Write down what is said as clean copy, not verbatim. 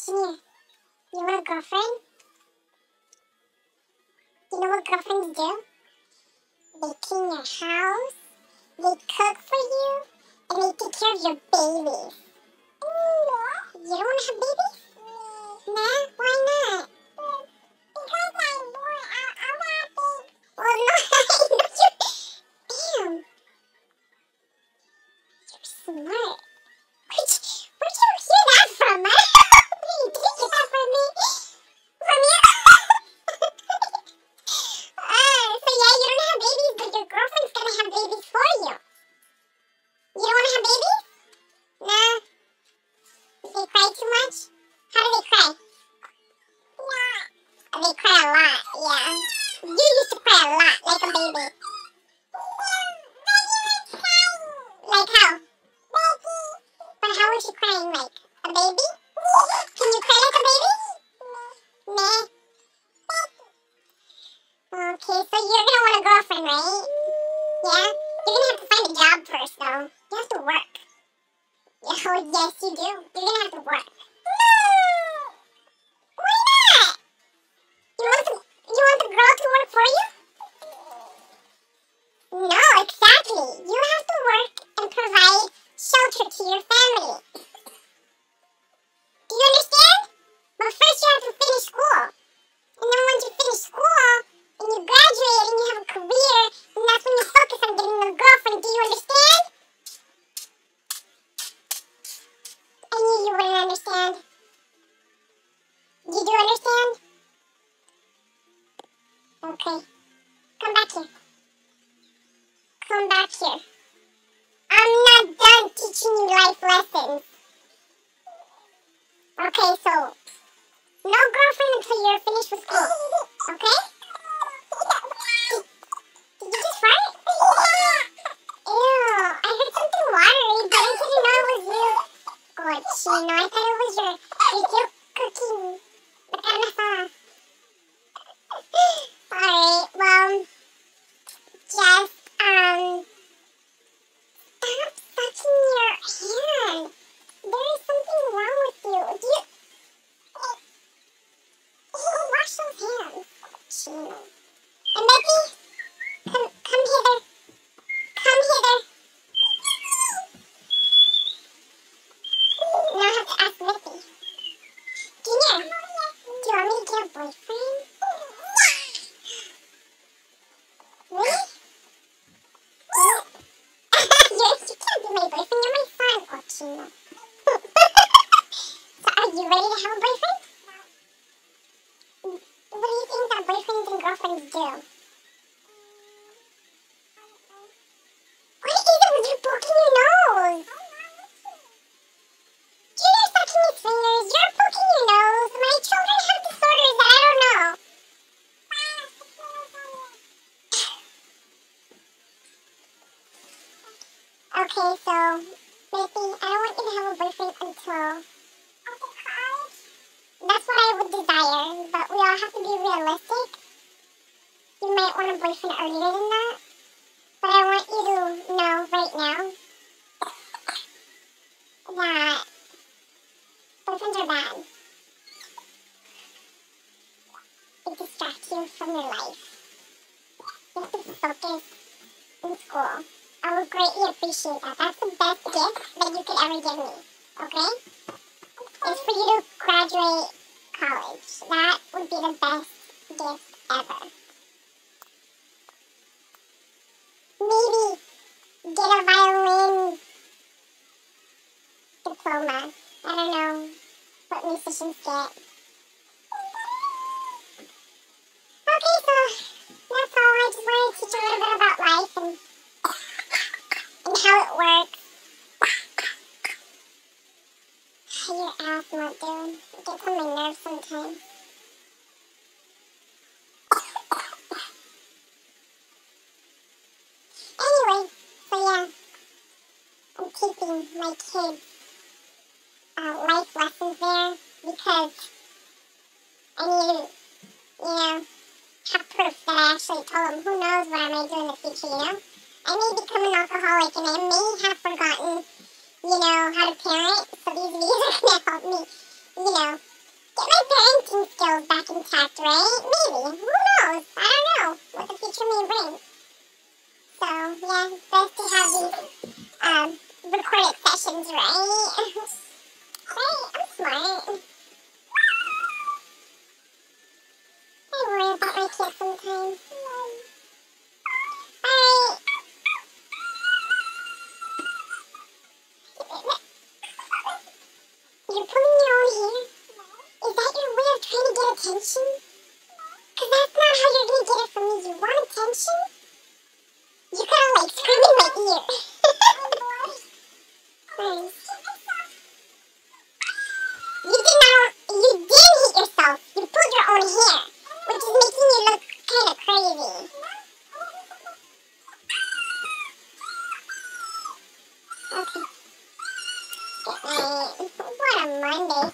Junior, you want a girlfriend? You know what girlfriends do? They clean your house, they cook for you, and they take care of your babies. You don't want to have babies? Nah, why not? Because I'm bored. I want babies. Well, no, damn. You're smart. Where'd you hear that from? Where did you get that from me? From you? So yeah, you don't have babies, but your girlfriend's gonna have babies for you. You don't want to have babies? Nah. They cry too much? How do they cry? They cry a lot, yeah. You used to cry a lot, like a baby. Like how? But how was she crying, like a baby? Can you cry like a baby? Nah. Okay, so you're gonna want a girlfriend, right? Yeah? You're gonna have to find a job first, though. You have to work. Oh, yes, you do. You're gonna have to work. Why not? You want the girl to work for you? No, exactly. You have to work and provide shelter to your family. Do you understand? But first you have to finish school. And then once you finish school, and you graduate, and you have a career, and that's when you focus on getting a girlfriend. Do you understand? I knew you wouldn't understand. You do understand? Okay. Come back here. Come back here. I'm not done teaching you life lessons. Okay, so no girlfriend until you're finished with school. Okay? Did you just fart? Ew, I heard something watery, but I didn't know it was you. Cochino, I thought it was your cooking the carne asada. Alright, well, just, stop sucking your hand. There is something wrong with you. Do you... Wash those hands. Cochino. And Becky, come hither. Come hither. Now I have to ask Becky. Junior, do you want me to get a boyfriend? Really? You can't be my boyfriend. You're my son, Cochino. So are you ready to have a boyfriend? What do you think that boyfriends and girlfriends do? What is it with you poking your nose? Junior's sucking his fingers. You're poking your nose. My children have disorders that I don't know. Okay, so, Becky, I don't want you to have a boyfriend until... That's what I would desire, but we all have to be realistic. You might want a boyfriend earlier than that, but I want you to know right now that boyfriends are bad. They distract you from your life. You have to focus in school. I would greatly appreciate that. That's the best gift that you could ever give me, okay? It's for you to graduate college. That would be the best gift ever. Maybe get a violin diploma. I don't know what musicians get. Okay, so that's all. I just wanted to teach you a little bit about life and how it works. Your asthma, dude. It gets on my nerves sometimes. Anyway, so yeah, I'm keeping my kids' life lessons there because I need to, have proof that I actually told them. Who knows what I may do in the future, I may become an alcoholic and I may have forgotten, how to parent. So these videos are going to help me, skills back intact, right? Maybe. Who knows? I don't know what the future may bring. So, yeah, it's best to have these recorded sessions, right? Right? I'm smart. I worry about my kids sometimes. Alright. You're pulling your own hair? Is that your way of trying to get attention? Because that's not how you're going to get it from me. You want attention? You gotta, like, scream in my ear. Nice. You did hit yourself. You pulled your own hair, which is making you look kind of crazy. Okay. Good night. What a Monday.